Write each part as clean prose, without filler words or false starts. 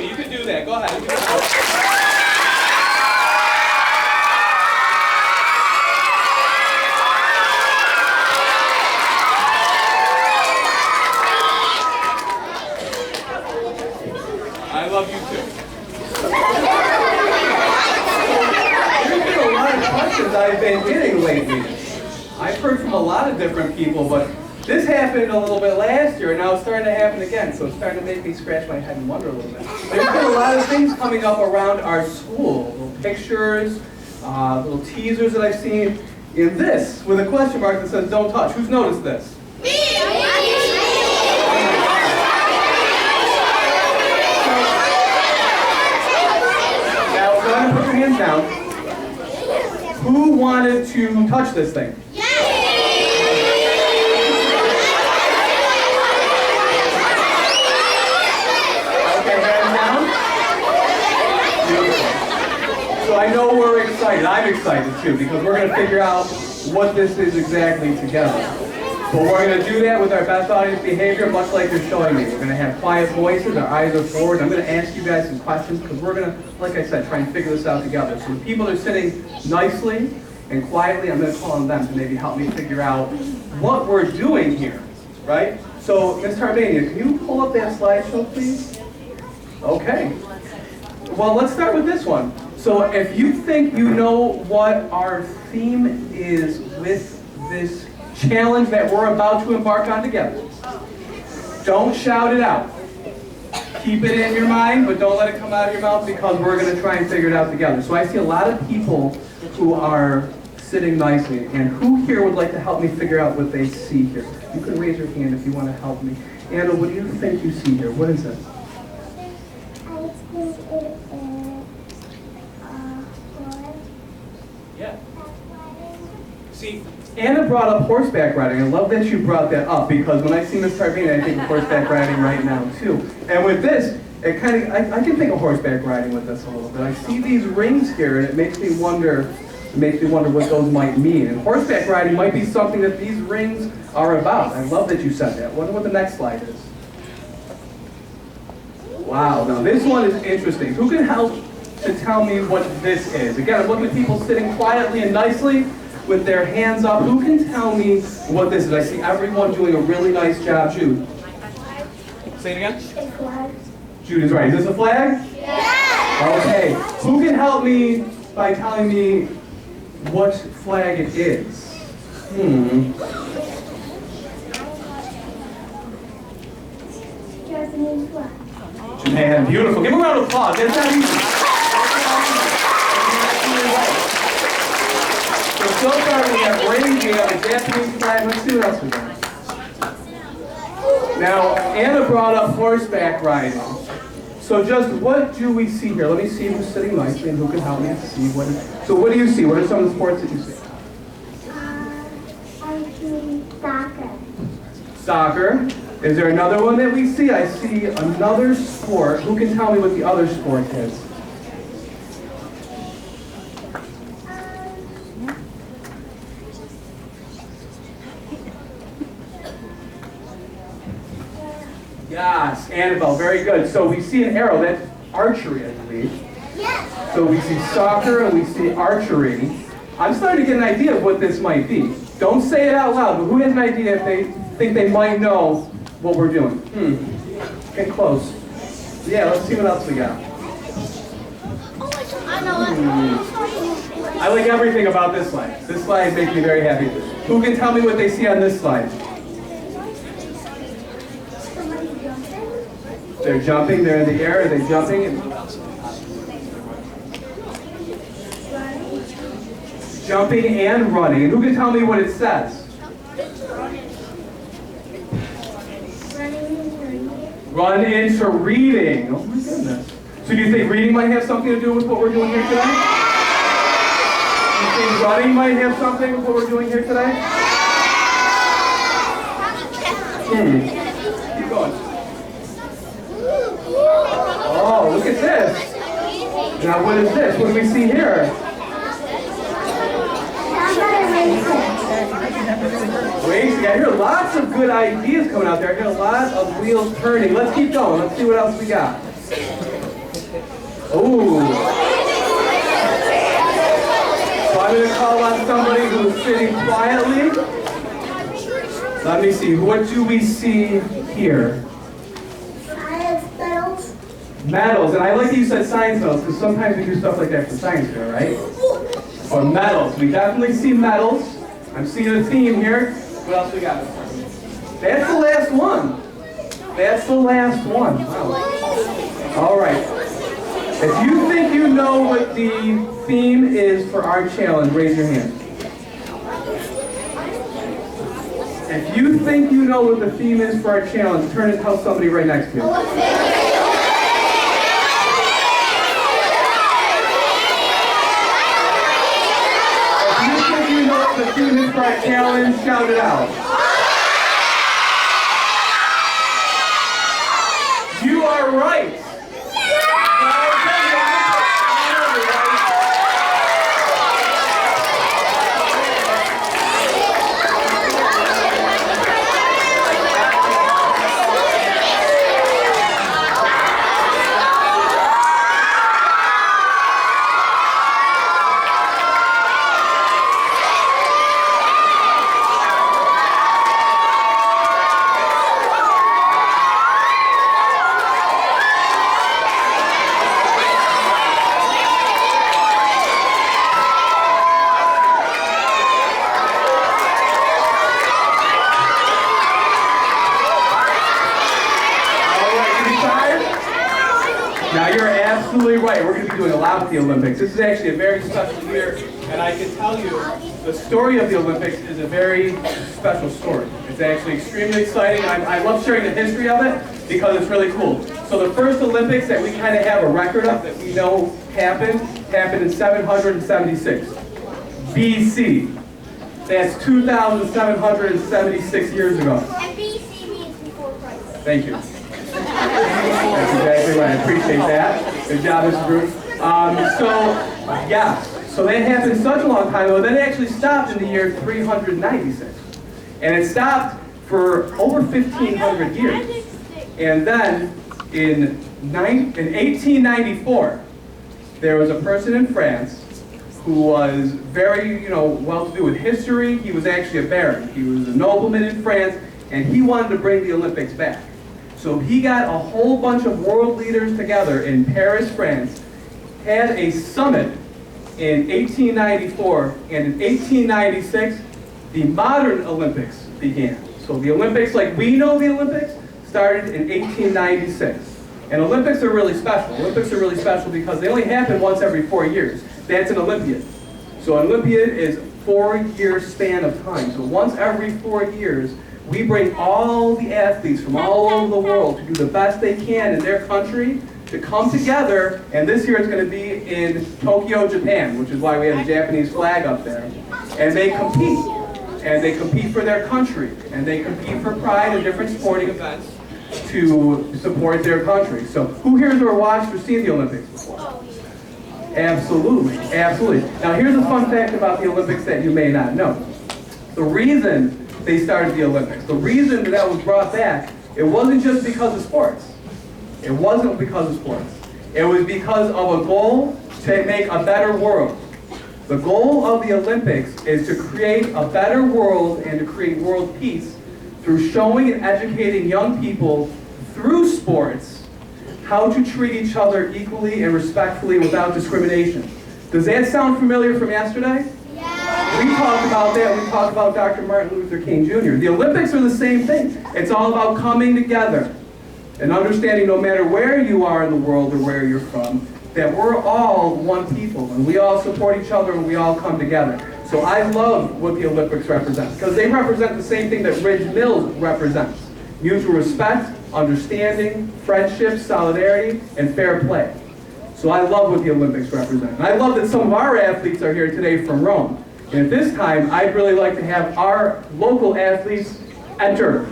Stephanie, you can do that. Go ahead. You can do that. I love you too. There's been a lot of questions I've been getting lately. I've heard from a lot of different people, but this happened a little bit last year, and now it's starting to happen again, so it's starting to make me scratch my head and wonder a little bit. There's been a lot of things coming up around our school, little pictures, little teasers that I've seen. In this, with a question mark that says, "Don't touch." Who's noticed this? Now, go ahead and put your hands down. Who wanted to touch this thing? So I know we're excited. I'm excited too, because we're going to figure out what this is exactly together. But we're going to do that with our best audience behavior, much like you're showing me. We're going to have quiet voices, our eyes are forward. I'm going to ask you guys some questions, because we're going to, like I said, try and figure this out together. So the people that are sitting nicely and quietly, I'm going to call on them to maybe help me figure out what we're doing here, right? So, Ms. Tarbania, can you pull up that slideshow, please? Okay. Well, let's start with this one. So if you think you know what our theme is with this challenge that we're about to embark on together, don't shout it out. Keep it in your mind, but don't let it come out of your mouth, because we're going to try and figure it out together. So I see a lot of people who are sitting nicely, and who here would like to help me figure out what they see here? You can raise your hand if you want to help me. Anna, what do you think you see here? What is it? Yeah. See, Anna brought up horseback riding. I love that you brought that up, because when I see Miss Tarbina, I think of horseback riding right now too. And with this, it kind of I can think of horseback riding with this a little bit. I see these rings here, and it makes me wonder what those might mean. And horseback riding might be something that these rings are about. I love that you said that. I wonder what the next slide is. Wow, now this one is interesting. Who can help to tell me what this is? Again, I'm looking at people sitting quietly and nicely with their hands up. Who can tell me what this is? I see everyone doing a really nice job. Jude. Say it again. A flag. Jude is right. Is this a flag? Yeah. Okay. Who can help me by telling me what flag it is? Japanese flag. Japan, beautiful. Give a round of applause. That's not easy. So far we have rings, we have a Japanese flag. Let's see what else we got. Now, Anna brought up horseback riding. So just what do we see here? Let me see who's sitting nicely and who can help me to see what. So what do you see? What are some of the sports that you see? I see soccer. Soccer. Is there another one that we see? I see another sport. Who can tell me what the other sport is? Yes, Annabelle, very good. So we see an arrow, that's archery, I believe. Yes. So we see soccer and we see archery. I'm starting to get an idea of what this might be. Don't say it out loud, but who has an idea if they think they might know what we're doing? Get close. Yeah, let's see what else we got. I like everything about this slide. This slide makes me very happy. Who can tell me what they see on this slide? They're jumping, they're in the air, are they jumping? Jumping and running. And who can tell me what it says? Run into reading. Oh my goodness. So do you think reading might have something to do with what we're doing here today? Do you think running might have something with what we're doing here today? Keep going. Oh, look at this. Now what is this? What do we see here? Racing. I hear lots of good ideas coming out there. I hear a lot of wheels turning. Let's keep going. Let's see what else we got. Ooh. So I'm going to call on somebody who's sitting quietly. Let me see. What do we see here? Science medals. Medals. And I like that you said science medals because sometimes we do stuff like that for science fair, right? Or medals. We definitely see medals. I'm seeing a theme here. What else we got? That's the last one. That's the last one. Wow. All right. If you think you know what the theme is for our challenge, raise your hand. If you think you know what the theme is for our challenge, turn and tell somebody right next to you. If you think you know what the theme is for our challenge, shout it out. You are right. Now you're absolutely right. We're going to be doing a lot with the Olympics. This is actually a very special year, and I can tell you the story of the Olympics is a very special story. It's actually extremely exciting. I love sharing the history of it because it's really cool. So the first Olympics that we kind of have a record of that we know happened in 776 BC. That's 2,776 years ago. And BC means before Christ. Thank you. That's exactly right. I appreciate that. Good job, Mr. Bruce. So that happened such a long time ago. Then it actually stopped in the year 396. And it stopped for over 1,500 years. And then in 1894, there was a person in France who was very, well-to-do with history. He was actually a baron. He was a nobleman in France, and he wanted to bring the Olympics back. So he got a whole bunch of world leaders together in Paris, France, had a summit in 1894, and in 1896, the modern Olympics began. So the Olympics, like we know the Olympics, started in 1896. And Olympics are really special. Olympics are really special because they only happen once every 4 years. That's an Olympiad. So an Olympiad is a 4-year span of time. So once every 4 years, we bring all the athletes from all over the world to do the best they can in their country to come together, and this year it's going to be in Tokyo, Japan, which is why we have a Japanese flag up there. And they compete for their country, and they compete for pride in different sporting events to support their country. So who here has ever watched or seen the Olympics before? Absolutely, absolutely. Now here's a fun fact about the Olympics that you may not know. The reason they started the Olympics, the reason that was brought back, it wasn't just because of sports. It wasn't because of sports. It was because of a goal to make a better world. The goal of the Olympics is to create a better world and to create world peace through showing and educating young people through sports how to treat each other equally and respectfully without discrimination. Does that sound familiar from yesterday? We talked about that. We talked about Dr. Martin Luther King Jr. The Olympics are the same thing. It's all about coming together and understanding no matter where you are in the world or where you're from, that we're all one people and we all support each other and we all come together. So I love what the Olympics represent because they represent the same thing that Ridge Mills represents. Mutual respect, understanding, friendship, solidarity, and fair play. So I love what the Olympics represent. And I love that some of our athletes are here today from Rome. And at this time, I'd really like to have our local athletes enter.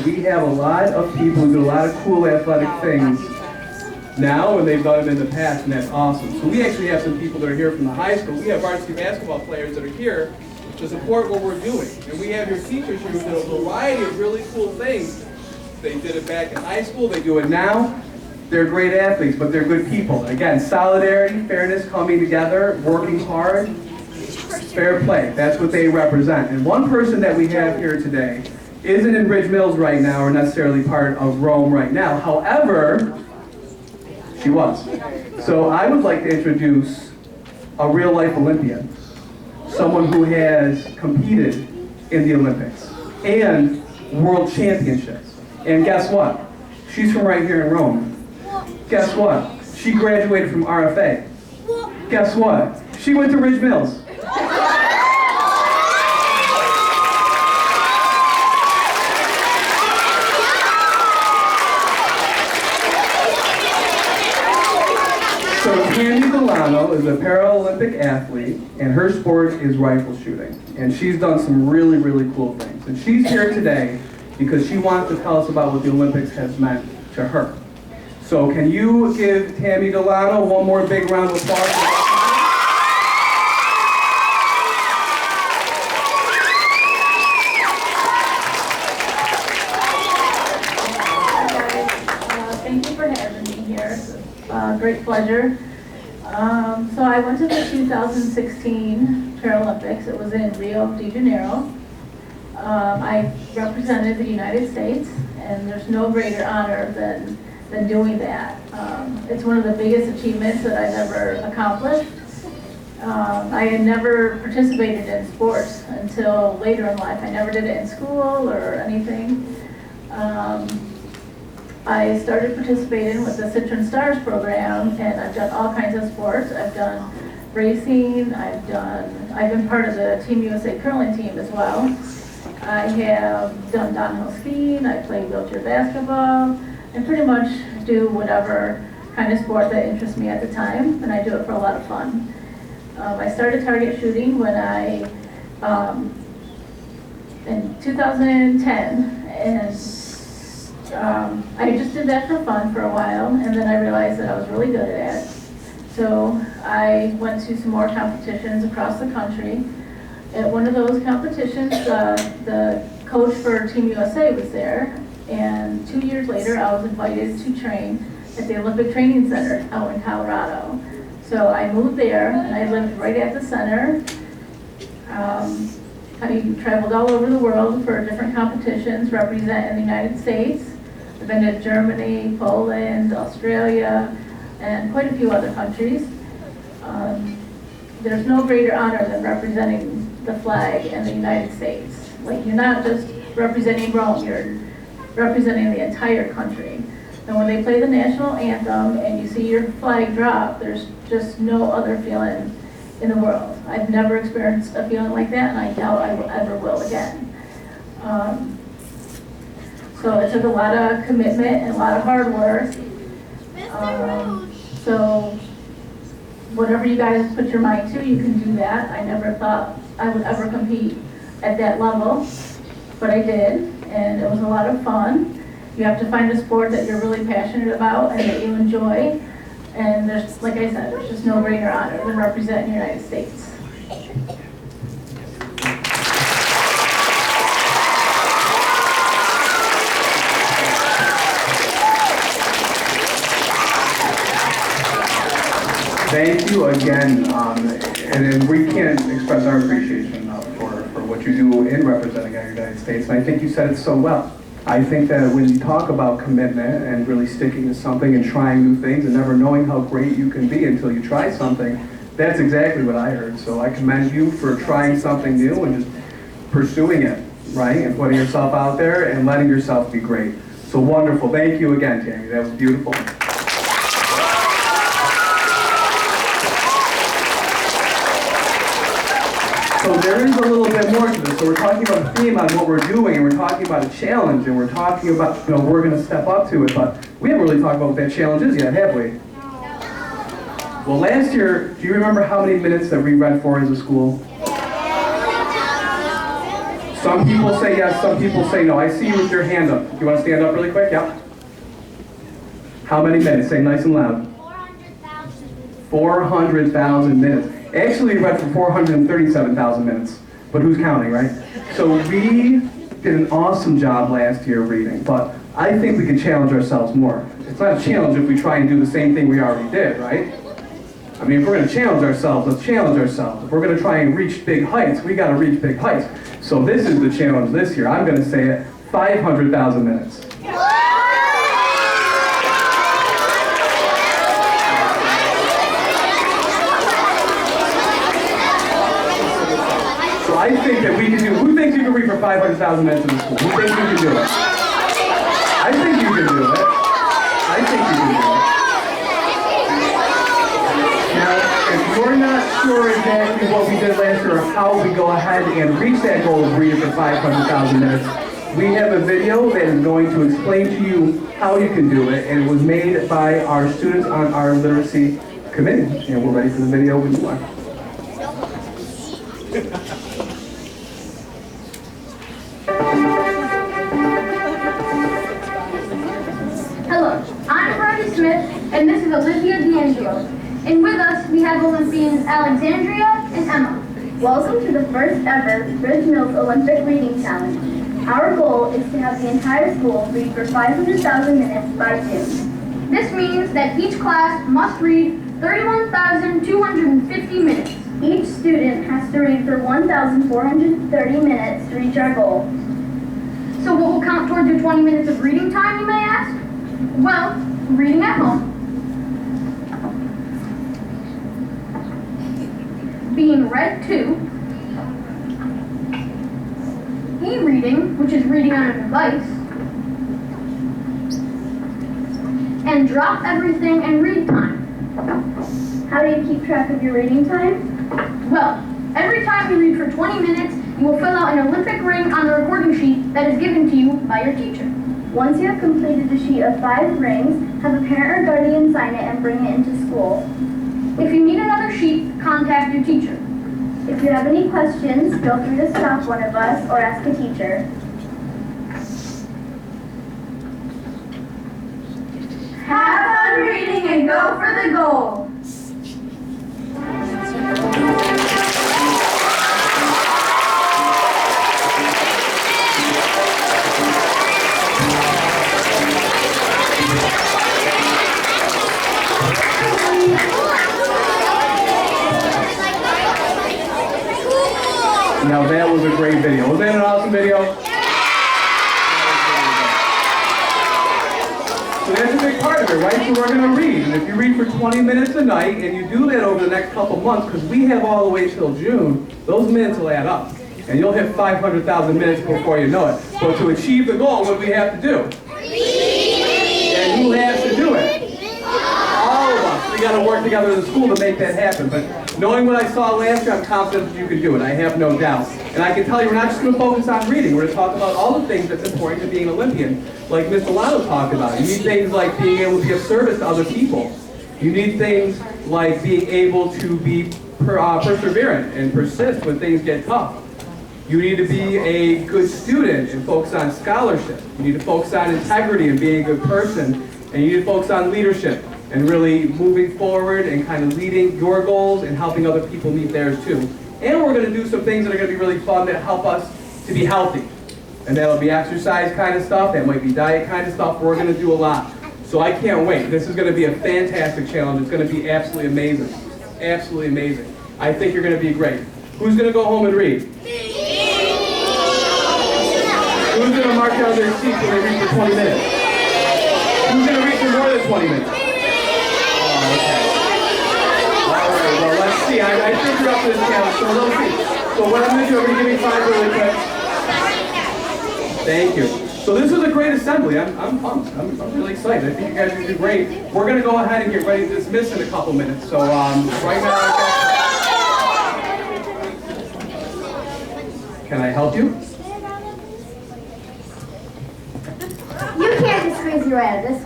we have a lot of people who do a lot of cool athletic things now, and they've done them in the past, and that's awesome. So we actually have some people that are here from the high school. We have varsity basketball players that are here to support what we're doing. And we have your teachers here who did a variety of really cool things. They did it back in high school, they do it now. They're great athletes, but they're good people. Again, solidarity, fairness, coming together, working hard, fair play. That's what they represent. And one person that we have here today isn't in Ridge Mills right now or necessarily part of Rome right now. However, she was. So I would like to introduce a real-life Olympian, someone who has competed in the Olympics and world championships. And guess what? She's from right here in Rome. Guess what? She graduated from RFA. Guess what? She went to Ridge Mills. So Tammy Delano is a Paralympic athlete, and her sport is rifle shooting. And she's done some really, really cool things. And she's here today because she wants to tell us about what the Olympics has meant to her. So can you give Tammy Delano one more big round of applause? Thank you for having me here. Great pleasure. So I went to the 2016 Paralympics. It was in Rio de Janeiro. I represented the United States, and there's no greater honor than doing that. It's one of the biggest achievements that I've ever accomplished. I had never participated in sports until later in life. I never did it in school or anything. I started participating with the Citron Stars program, and I've done all kinds of sports. I've done racing, I've been part of the Team USA curling team as well. I have done downhill skiing, I play wheelchair basketball, and pretty much do whatever kind of sport that interests me at the time, and I do it for a lot of fun. I started target shooting when in 2010, and I just did that for fun for a while, and then I realized that I was really good at it. So I went to some more competitions across the country. At one of those competitions, the coach for Team USA was there, and 2 years later I was invited to train at the Olympic Training Center out in Colorado. So I moved there, and I lived right at the center. I traveled all over the world for different competitions representing the United States. I've been to Germany, Poland, Australia, and quite a few other countries. There's no greater honor than representing the flag and the United States. Like, you're not just representing Rome, you're representing the entire country. And when they play the national anthem and you see your flag drop, there's just no other feeling in the world. I've never experienced a feeling like that, and I doubt I ever will again. So it took a lot of commitment and a lot of hard work. So whatever you guys put your mind to, you can do that. I never thought I would ever compete at that level, but I did, and it was a lot of fun. You have to find a sport that you're really passionate about and that you enjoy. And there's, like I said, there's just no greater honor than representing the United States. Thank you again, and we can't express our appreciation enough for what you do in representing the United States. And I think you said it so well. I think that when you talk about commitment and really sticking to something and trying new things and never knowing how great you can be until you try something, that's exactly what I heard. So I commend you for trying something new and just pursuing it, right? And putting yourself out there and letting yourself be great. So wonderful. Thank you again, Tammy. That was beautiful. So there is a little bit more to this. So we're talking about a theme on what we're doing, and we're talking about a challenge, and we're talking about, we're going to step up to it, but we haven't really talked about what that challenge is yet, have we? Well, last year, do you remember how many minutes that we read for as a school? Some people say yes, some people say no. I see you with your hand up. You want to stand up really quick? Yeah. How many minutes? Say nice and loud. 400,000. 400,000 minutes. Actually, you read for 437,000 minutes. But who's counting, right? So we did an awesome job last year reading, but I think we can challenge ourselves more. It's not a challenge if we try and do the same thing we already did, right? I mean, if we're going to challenge ourselves, let's challenge ourselves. If we're going to try and reach big heights, we got to reach big heights. So this is the challenge this year. I'm going to say it, 500,000 minutes. So I think that we can do, who thinks you can read for 500,000 minutes in the school? Who thinks you can do it? I think you can do it. I think you can do it. Now, if you're not sure exactly what we did last year or how we go ahead and reach that goal of reading for 500,000 minutes, we have a video that is going to explain to you how you can do it, and it was made by our students on our literacy committee. And we're ready for the video when you are. Hello, I'm Brody Smith, and this is Olivia D'Angelo. And with us, we have Olympians Alexandria and Emma. Welcome to the first ever Bridge Mills Olympic Reading Challenge. Our goal is to have the entire school read for 500,000 minutes by June. This means that each class must read 31,250 minutes. Each student has to read for 1,430 minutes to reach our goal. So what will count towards your 20 minutes of reading time, you may ask? Well, reading at home, being read to, e-reading, which is reading on a device, and drop everything and read time. How do you keep track of your reading time? Well, every time you read for 20 minutes, you will fill out an Olympic ring on the recording sheet that is given to you by your teacher. Once you have completed the sheet of 5 rings, have a parent or guardian sign it and bring it into school. If you need another sheet, contact your teacher. If you have any questions, feel free to stop one of us or ask a teacher. Have fun reading and go for the goal. Now that was a great video. Was that an awesome video? So that's a big part of it, right? So we're going to read. And if you read for 20 minutes a night, and you do that over the next couple months, because we have all the way till June, those minutes will add up. And you'll hit 500,000 minutes before you know it. But to achieve the goal, what do we have to do? And who has to do it? All of us. We got to work together as a school to make that happen. But knowing what I saw last year, I'm confident that you can do it. I have no doubt. And I can tell you, we're not just going to focus on reading. We're going to talk about all the things that's important to being an Olympian. Like Ms. Milano talked about. You need things like being able to be of service to other people. You need things like being able to be perseverant and persist when things get tough. You need to be a good student and focus on scholarship. You need to focus on integrity and being a good person. And you need to focus on leadership and really moving forward and kind of leading your goals and helping other people meet theirs too. And we're going to do some things that are going to be really fun that help us to be healthy. And that'll be exercise kind of stuff, that might be diet kind of stuff. We're going to do a lot. So I can't wait. This is going to be a fantastic challenge. It's going to be absolutely amazing. Absolutely amazing. I think you're going to be great. Who's going to go home and read? Who's going to mark down their seats when they read for 20 minutes? Who's going to read for more than 20 minutes? Oh, okay. All right, well, let's see. I think you're up to this challenge, so let's see. So what I'm going to do, I'm going to give you 5 really quick. Thank you. So this was a great assembly. I'm pumped. I'm really excited. I think you guys are going to do great. We're going to go ahead and get ready to dismiss in a couple minutes. So right now, can I help you? You can't just squeeze your way out of this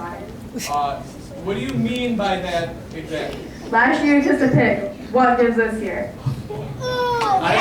one. What do you mean by that exactly? Last year just a pick. What gives this year? I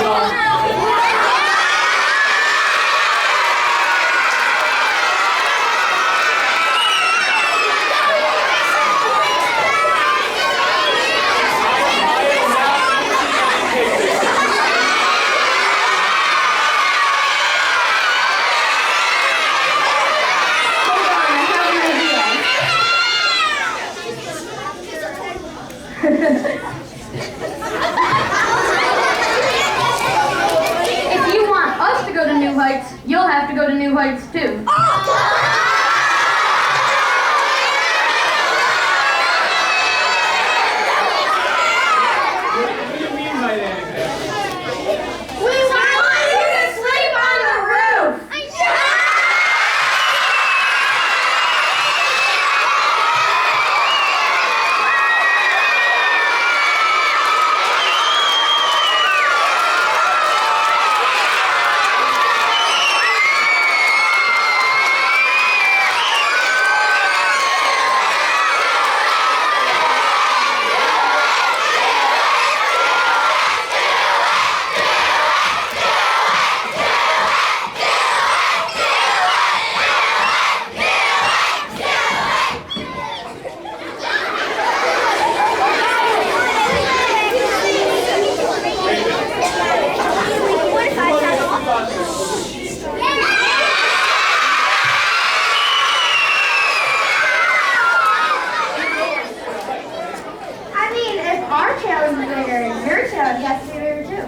Heights, you'll have to go to New Heights too. What do you mean by that exactly? We want you to sleep on the roof! I mean, if our tail is bigger, your tail has to be bigger too.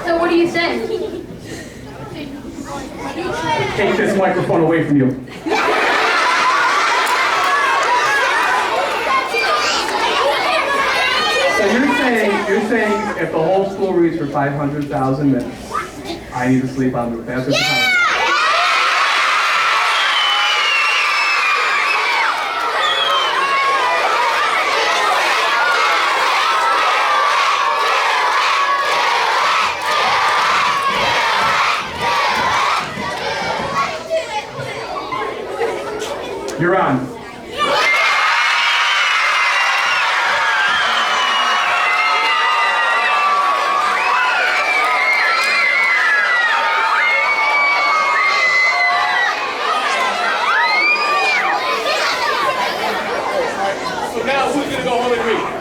So what do you say? Take this microphone away from you. So you're saying if the whole school reads for 500,000 minutes, I need to sleep on the roof. That's what you're telling me. You're on. So now who's gonna go home and read?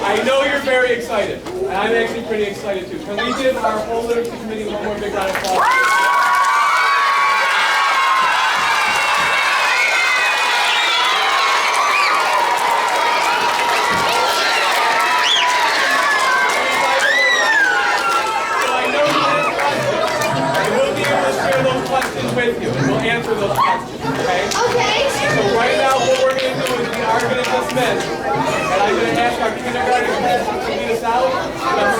I know you're very excited, and I'm actually pretty excited too. Can we give our whole literacy committee one more big round of applause? With you, and we'll answer those questions, okay? Okay. So right now, what we're going to do is we are going to dismiss, and I'm going to ask our kindergarten class to lead us out, and I'm